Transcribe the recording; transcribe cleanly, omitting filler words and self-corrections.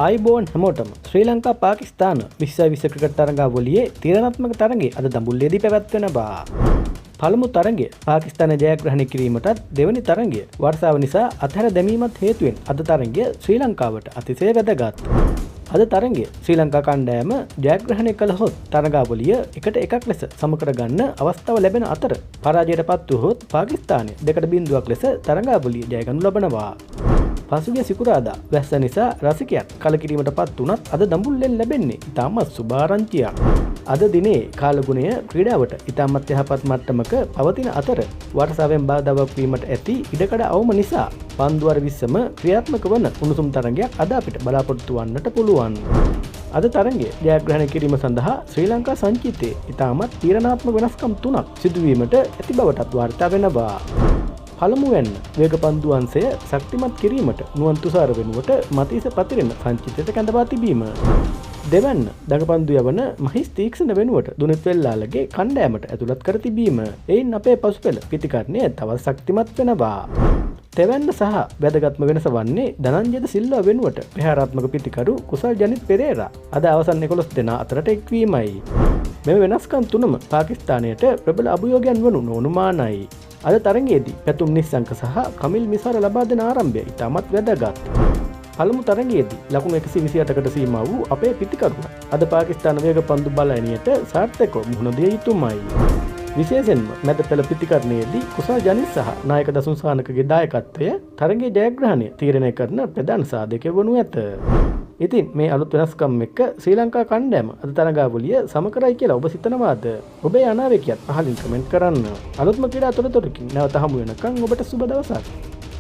ආයිබෝන් හැමෝටම ශ්‍රී ලංකා පාකිස්තාන 2020 ක්‍රිකට් තරඟාවලියේ තීරණාත්මක තරඟය අද දඹුල්ලේදී පැවැත්වෙනවා. පළමු තරඟය පාකිස්තානය ජයග්‍රහණය කිරීමටත් දෙවැනි තරඟය වර්ෂාව නිසා අත්හැර දැමීමත් හේතුවෙන් අද තරඟය ශ්‍රී ලංකාවට අතිශය වැදගත්. අද තරඟය ශ්‍රී ලංකා කණ්ඩායම ජයග්‍රහණය කළහොත් තරඟාවලිය එකට එකක් ලෙස සමකර ගන්න අවස්ථාව ලැබෙන අතර පරාජයට පත් වුවහොත් පාකිස්තානය 2-0ක් ලෙස තරඟාවලිය ජය ගනු ලබනවා. පසුගිය සිකුරාදා වැස්ස නිසා රසිකයන් කලකිරීමට පත් වුණත් අද දඹුල්ලෙන් ලැබෙන්නේ ඉතාමත් සුභාරංචියක්. අද දිනේ කාලගුණය ක්‍රීඩාවට ඉතාමත් යහපත් මට්ටමක පවතින අතර වර්ෂාවෙන් බාධාවක් වීමට ඇති ඉඩකඩ අවම නිසා පන්දු වර 20ම ක්‍රියාත්මක වන උණුසුම් තරඟයක් අද අපිට බලාපොරොත්තු වන්නට පුළුවන්. අද තරඟය ජයග්‍රහණය කිරීම සඳහා ශ්‍රී ලංකා සංචිතයේ ඉතාමත් තීරණාත්මක වෙනස්කම් 3ක් සිදුවීමට ඇති බවටත් වාර්තා වෙනවා. පළමුවෙන් වේග පන්දු අංශය ශක්තිමත් කිරීමට නුවන් තුෂාර වෙනුවට මතීස පතිරෙන සංචිතයට කැඳවා තිබීම. දෙවැන්න දඟපන්දු යවන මහිස් තීක්ෂණ වෙනුවට දුනිත් වෙල්ලාලගේ කණ්ඩෑමට ඇතුළත් කර තිබීම. එයින් අපේ පසුපෙළ පිතිකරණය තවත් ශක්තිමත් වෙනවා. තෙවැන්න සහ වැදගත්ම වෙනස වන්නේ ධනංජය සිල්වා වෙනුවට ප්‍රහාරාත්මක පිතිකරු කුසල් ජනිත් පෙරේරා අද අවසන් 11 දෙනා අතරට එක්වීමයි. මෙම වෙනස්කම් තුනම පාකිස්තානයට ප්‍රබල අභියෝගයන් වනු නොඅනුමානයි. අද තරඟයේදී පැතුම් නිස්සංක සහ කමිල් මිසාර ලබා දෙන ආරම්භය ඉතාමත් වැදගත්. පළමු තරඟයේදී ලකුණු 128කට සීමා වූ අපේ පිතිකරුවා අද පාකිස්තාන වේග පන්දු බලයනියට සාර්ථකව මුහුණ දිය යුතුමයි. විශේෂයෙන්ම මැද පෙළ පිතිකරණයේදී කුසල් ජනිත් සහ නායක දසුන් සානකගේ දායකත්වය තරඟයේ ජයග්‍රහණය තීරණය කරන ප්‍රධාන සාධකය වනු ඇත. ඉතින් මේ අලුත් වෙනස්කම් එක්ක ශ්‍රී ලංකා කණ්ඩායම අද තරඟාවලිය සම කරයි කියලා ඔබ සිතනවාද? ඔබේ අනාවැකියත් පහලින් කමෙන්ට් කරන්න. අලුත්ම ක්‍රීඩා තොරතුරකින් නැවත හමු වෙනකන් ඔබට සුබ දවසක්.